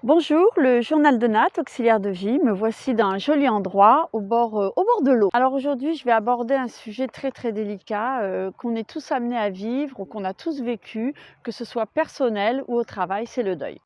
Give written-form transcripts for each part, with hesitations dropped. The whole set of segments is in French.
Bonjour, le journal de Nat, auxiliaire de vie. Me voici dans un joli endroit au bord de l'eau. Alors aujourd'hui, je vais aborder un sujet très délicat qu'on est tous amenés à vivre ou qu'on a tous vécu, que ce soit personnel ou au travail, c'est le deuil.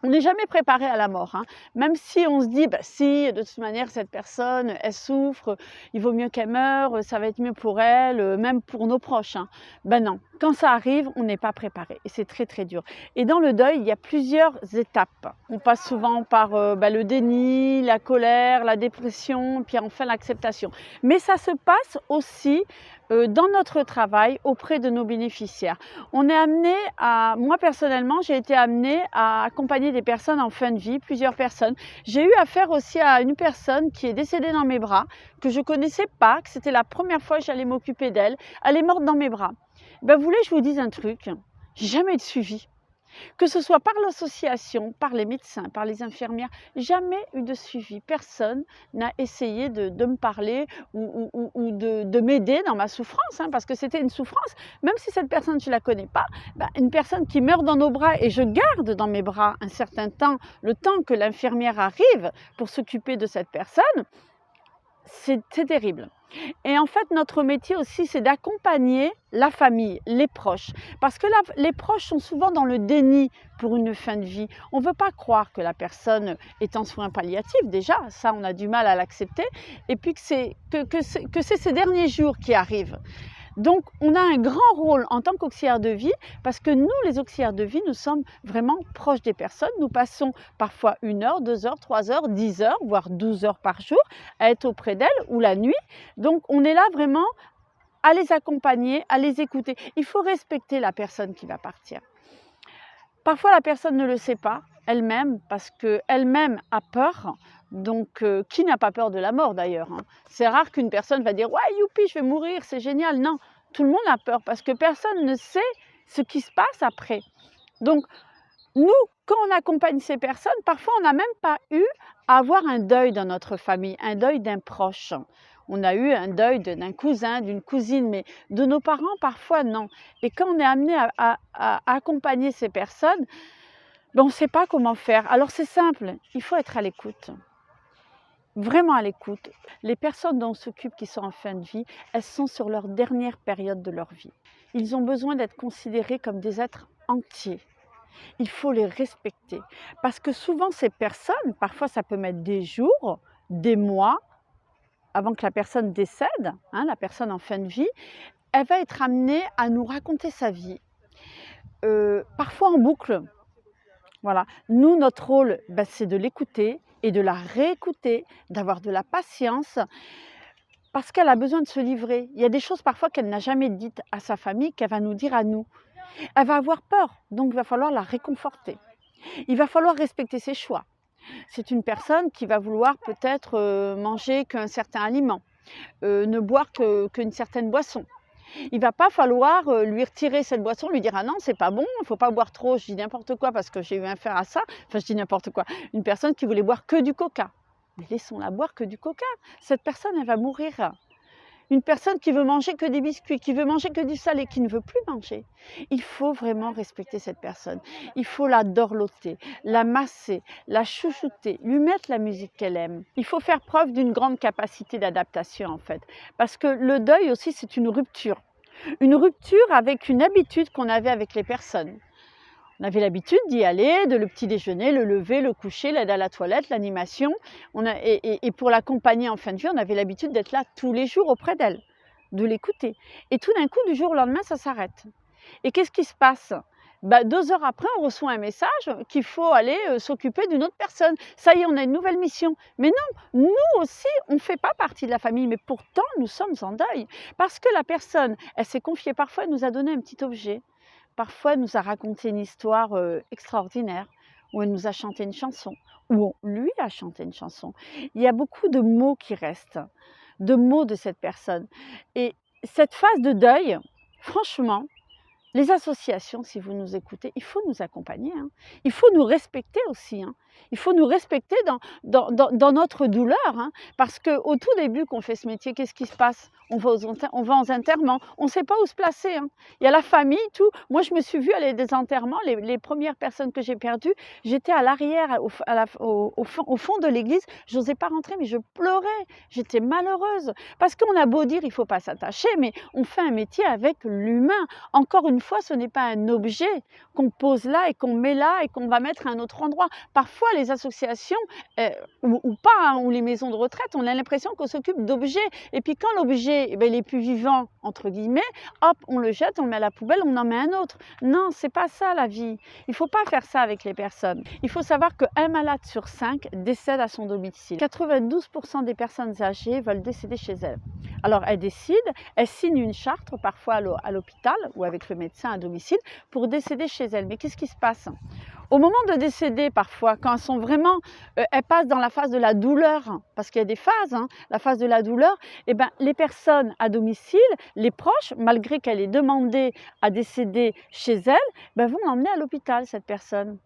On n'est jamais préparé à la mort, hein. Même si on se dit, bah si, de toute manière, cette personne, elle souffre, il vaut mieux qu'elle meure, ça va être mieux pour elle, même pour nos proches, hein. Ben non, quand ça arrive, on n'est pas préparé et c'est très dur. Et dans le deuil, il y a plusieurs étapes. On passe souvent par le déni, la colère, la dépression, puis enfin l'acceptation. Mais ça se passe aussi dans notre travail auprès de nos bénéficiaires. On est amené à, moi personnellement, j'ai été amenée à accompagner des personnes en fin de vie, plusieurs personnes. J'ai eu affaire aussi à une personne qui est décédée dans mes bras, que je connaissais pas, que c'était la première fois que j'allais m'occuper d'elle. Elle est morte dans mes bras. Ben, vous voulez que je vous dise un truc? J'ai jamais eu de suivi. Que ce soit par l'association, par les médecins, par les infirmières, jamais eu de suivi. Personne n'a essayé de me parler ou de m'aider dans ma souffrance, hein, parce que c'était une souffrance. Même si cette personne, je ne la connais pas, une personne qui meurt dans nos bras et je garde dans mes bras un certain temps, le temps que l'infirmière arrive pour s'occuper de cette personne, c'est terrible. Et en fait, notre métier aussi, c'est d'accompagner la famille, les proches. Parce que les proches sont souvent dans le déni pour une fin de vie. On ne veut pas croire que la personne est en soins palliatifs, déjà, ça on a du mal à l'accepter, et puis que c'est ces derniers jours qui arrivent. Donc, on a un grand rôle en tant qu'auxiliaire de vie parce que nous, les auxiliaires de vie, nous sommes vraiment proches des personnes. Nous passons parfois 1 heure, 2 heures, 3 heures, 10 heures, voire 12 heures par jour à être auprès d'elles ou la nuit. Donc, on est là vraiment à les accompagner, à les écouter. Il faut respecter la personne qui va partir. Parfois, la personne ne le sait pas elle-même parce qu'elle-même a peur. Donc, qui n'a pas peur de la mort d'ailleurs, hein? C'est rare qu'une personne va dire « Ouais, youpi, je vais mourir, c'est génial ». Non, tout le monde a peur parce que personne ne sait ce qui se passe après. Donc, nous, quand on accompagne ces personnes, parfois on n'a même pas eu à avoir un deuil dans notre famille, un deuil d'un proche. On a eu un deuil d'un cousin, d'une cousine, mais de nos parents, parfois non. Et quand on est amené à accompagner ces personnes, on ne sait pas comment faire. Alors c'est simple, il faut être à l'écoute. Vraiment à l'écoute. Les personnes dont on s'occupe qui sont en fin de vie, elles sont sur leur dernière période de leur vie. Ils ont besoin d'être considérés comme des êtres entiers. Il faut les respecter. Parce que souvent ces personnes, parfois ça peut mettre des jours, des mois, avant que la personne décède, hein, la personne en fin de vie, elle va être amenée à nous raconter sa vie. Parfois en boucle. Voilà. Nous, notre rôle, c'est de l'écouter et de la réécouter, d'avoir de la patience, parce qu'elle a besoin de se livrer. Il y a des choses parfois qu'elle n'a jamais dites à sa famille, qu'elle va nous dire à nous. Elle va avoir peur, donc il va falloir la réconforter. Il va falloir respecter ses choix. C'est une personne qui va vouloir peut-être manger qu'un certain aliment, ne boire qu'une certaine boisson. Il ne va pas falloir lui retirer cette boisson, lui dire « Ah non, c'est pas bon, il ne faut pas boire trop ». Je dis n'importe quoi parce que j'ai eu affaire à ça. Enfin, je dis n'importe quoi. Une personne qui voulait boire que du coca. Mais laissons-la boire que du coca. Cette personne, elle va mourir. Une personne qui veut manger que des biscuits, qui veut manger que du salé, qui ne veut plus manger. Il faut vraiment respecter cette personne. Il faut la dorloter, la masser, la chouchouter, lui mettre la musique qu'elle aime. Il faut faire preuve d'une grande capacité d'adaptation en fait. Parce que le deuil aussi, c'est une rupture. Une rupture avec une habitude qu'on avait avec les personnes. On avait l'habitude d'y aller, de le petit déjeuner, le lever, le coucher, l'aide à la toilette, l'animation. Et pour l'accompagner en fin de vie, on avait l'habitude d'être là tous les jours auprès d'elle, de l'écouter. Et tout d'un coup, du jour au lendemain, ça s'arrête. Et qu'est-ce qui se passe? 2 heures après, on reçoit un message qu'il faut aller s'occuper d'une autre personne. Ça y est, on a une nouvelle mission. Mais non, nous aussi, on ne fait pas partie de la famille, mais pourtant, nous sommes en deuil. Parce que la personne, elle s'est confiée parfois, elle nous a donné un petit objet. Parfois, elle nous a raconté une histoire extraordinaire, ou elle nous a chanté une chanson, ou lui a chanté une chanson. Il y a beaucoup de mots qui restent, de mots de cette personne. Et cette phase de deuil, franchement, Les associations, si vous nous écoutez, il faut nous accompagner, hein. Il faut nous respecter aussi, hein. Il faut nous respecter dans notre douleur, hein, parce qu'au tout début qu'on fait ce métier, qu'est-ce qui se passe? On va aux enterrements, on ne sait pas où se placer, hein. Il y a la famille, tout. Moi, je me suis vue aller à des enterrements, les premières personnes que j'ai perdues, j'étais à l'arrière, au fond de l'église, je n'osais pas rentrer, mais je pleurais, j'étais malheureuse. Parce qu'on a beau dire, il ne faut pas s'attacher, mais on fait un métier avec l'humain. Encore une fois, ce n'est pas un objet qu'on pose là et qu'on met là et qu'on va mettre à un autre endroit. Parfois, les associations, ou pas, hein, ou les maisons de retraite, on a l'impression qu'on s'occupe d'objets. Et puis quand l'objet, il est plus vivant, entre guillemets, hop, on le jette, on le met à la poubelle, on en met un autre. Non, c'est pas ça la vie. Il ne faut pas faire ça avec les personnes. Il faut savoir qu'un malade sur 5 décède à son domicile. 92% des personnes âgées veulent décéder chez elles. Alors elles décident, elles signent une charte, parfois à l'hôpital ou avec le médecin à domicile, pour décéder chez elles. Mais qu'est-ce qui se passe? Au moment de décéder, parfois, quand elles sont vraiment, elles passent dans la phase de la douleur, parce qu'il y a des phases, hein, la phase de la douleur, et ben, les personnes à domicile, les proches, malgré qu'elle ait demandé à décéder chez elle, ben, vont l'emmener à l'hôpital, cette personne.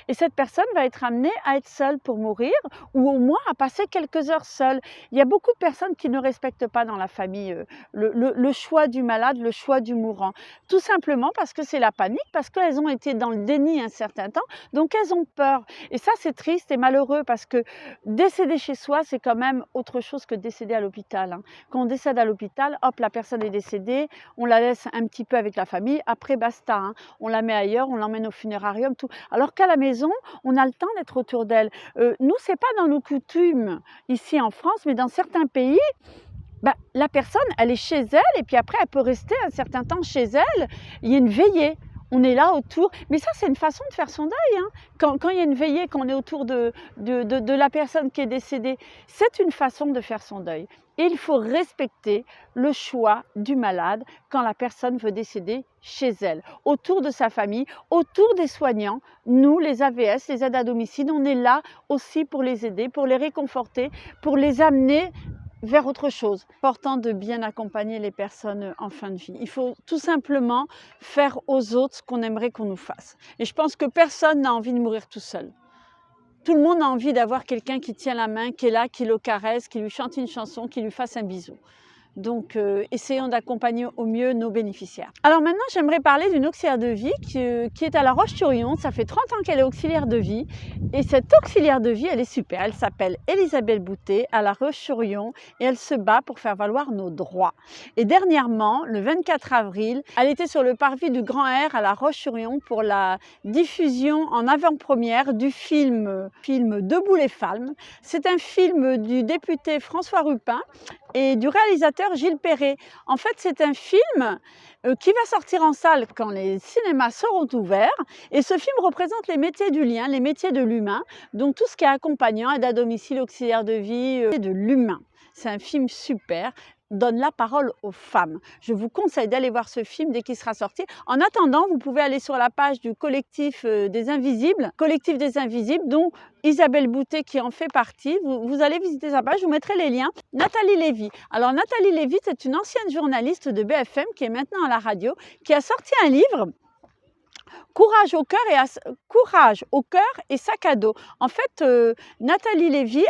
Et cette personne va être amenée à être seule pour mourir ou au moins à passer quelques heures seule. Il y a beaucoup de personnes qui ne respectent pas dans la famille le choix du malade, le choix du mourant. Tout simplement parce que c'est la panique, parce qu'elles ont été dans le déni un certain temps, donc elles ont peur. Et ça, c'est triste et malheureux parce que décéder chez soi, c'est quand même autre chose que décéder à l'hôpital, hein. Quand on décède à l'hôpital, hop, la personne est décédée, on la laisse un petit peu avec la famille, après basta, hein. On la met ailleurs, on l'emmène au funérarium, tout. Alors qu'à la maison, on a le temps d'être autour d'elle. Nous, ce n'est pas dans nos coutumes ici en France, mais dans certains pays, la personne, elle est chez elle et puis après, elle peut rester un certain temps chez elle. Il y a une veillée. On est là autour, mais ça c'est une façon de faire son deuil, hein. Quand il y a une veillée, qu'on est autour de la personne qui est décédée, c'est une façon de faire son deuil. Et il faut respecter le choix du malade quand la personne veut décéder chez elle, autour de sa famille, autour des soignants. Nous, les AVS, les aides à domicile, on est là aussi pour les aider, pour les réconforter, pour les amener vers autre chose. C'est important de bien accompagner les personnes en fin de vie. Il faut tout simplement faire aux autres ce qu'on aimerait qu'on nous fasse. Et je pense que personne n'a envie de mourir tout seul. Tout le monde a envie d'avoir quelqu'un qui tient la main, qui est là, qui le caresse, qui lui chante une chanson, qui lui fasse un bisou. Donc, essayons d'accompagner au mieux nos bénéficiaires. Alors maintenant, j'aimerais parler d'une auxiliaire de vie qui est à La Roche-sur-Yon. Ça fait 30 ans qu'elle est auxiliaire de vie. Et cette auxiliaire de vie, elle est super. Elle s'appelle Elisabeth Boutet, à La Roche-sur-Yon. Et elle se bat pour faire valoir nos droits. Et dernièrement, le 24 avril, elle était sur le parvis du Grand Air à La Roche-sur-Yon pour la diffusion en avant-première du film Debout les femmes. C'est un film du député François Ruppin et du réalisateur Gilles Perret. En fait, c'est un film qui va sortir en salle quand les cinémas seront ouverts. Et ce film représente les métiers du lien, les métiers de l'humain, donc tout ce qui est accompagnant, aide à domicile, auxiliaire de vie, de l'humain. C'est un film super. Donne la parole aux femmes. Je vous conseille d'aller voir ce film dès qu'il sera sorti. En attendant, vous pouvez aller sur la page du collectif des Invisibles, dont Isabelle Boutet qui en fait partie. Vous allez visiter sa page, je vous mettrai les liens. Nathalie Lévy. Alors Nathalie Lévy, c'est une ancienne journaliste de BFM qui est maintenant à la radio, qui a sorti un livre, Courage au cœur et sac à dos. En fait, Nathalie Lévy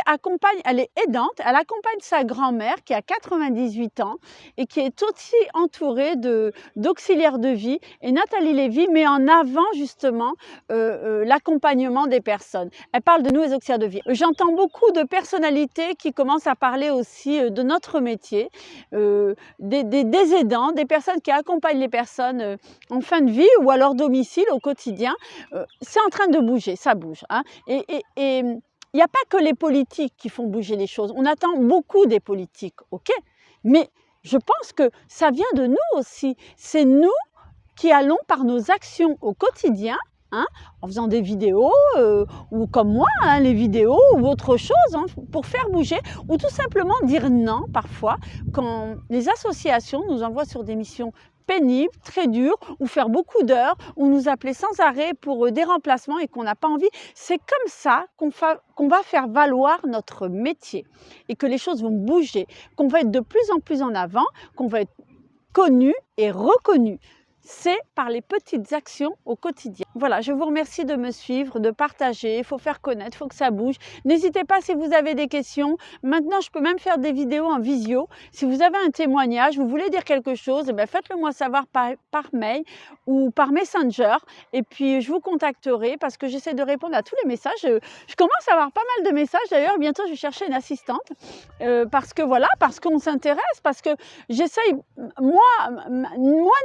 elle est aidante, elle accompagne sa grand-mère qui a 98 ans et qui est aussi entourée d'auxiliaires de vie. Et Nathalie Lévy met en avant justement l'accompagnement des personnes. Elle parle de nous, les auxiliaires de vie. J'entends beaucoup de personnalités qui commencent à parler aussi de notre métier, des aidants, des personnes qui accompagnent les personnes en fin de vie ou à leur domicile au quotidien. C'est en train de bouger, ça bouge, hein. Et il n'y a pas que les politiques qui font bouger les choses. On attend beaucoup des politiques, ok? Mais je pense que ça vient de nous aussi. C'est nous qui allons par nos actions au quotidien, hein, en faisant des vidéos, ou comme moi, hein, les vidéos ou autre chose, hein, pour faire bouger, ou tout simplement dire non parfois quand les associations nous envoient sur des missions pénibles, très dures, ou faire beaucoup d'heures, ou nous appeler sans arrêt pour des remplacements et qu'on n'a pas envie. C'est comme ça qu'on va faire valoir notre métier et que les choses vont bouger, qu'on va être de plus en plus en avant, qu'on va être connu et reconnu. c'est par les petites actions au quotidien. Voilà, je vous remercie de me suivre, de partager, il faut faire connaître, il faut que ça bouge. N'hésitez pas si vous avez des questions. Maintenant, je peux même faire des vidéos en visio. Si vous avez un témoignage, vous voulez dire quelque chose, eh bien, faites-le moi savoir par mail ou par Messenger. Et puis, je vous contacterai parce que j'essaie de répondre à tous les messages. Je commence à avoir pas mal de messages. D'ailleurs, bientôt, je vais chercher une assistante parce que voilà, parce qu'on s'intéresse, parce que j'essaye, moi,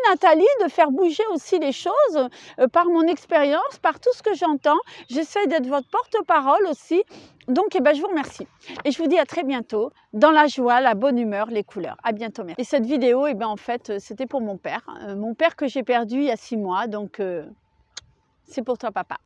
Nathalie, de faire bouger aussi les choses par mon expérience, par tout ce que j'entends. J'essaie d'être votre porte-parole aussi. Donc, eh ben, je vous remercie. Et je vous dis à très bientôt dans la joie, la bonne humeur, les couleurs. À bientôt. Merci. Et cette vidéo, eh ben, en fait, c'était pour mon père. Mon père que j'ai perdu il y a 6 mois. Donc, c'est pour toi, papa.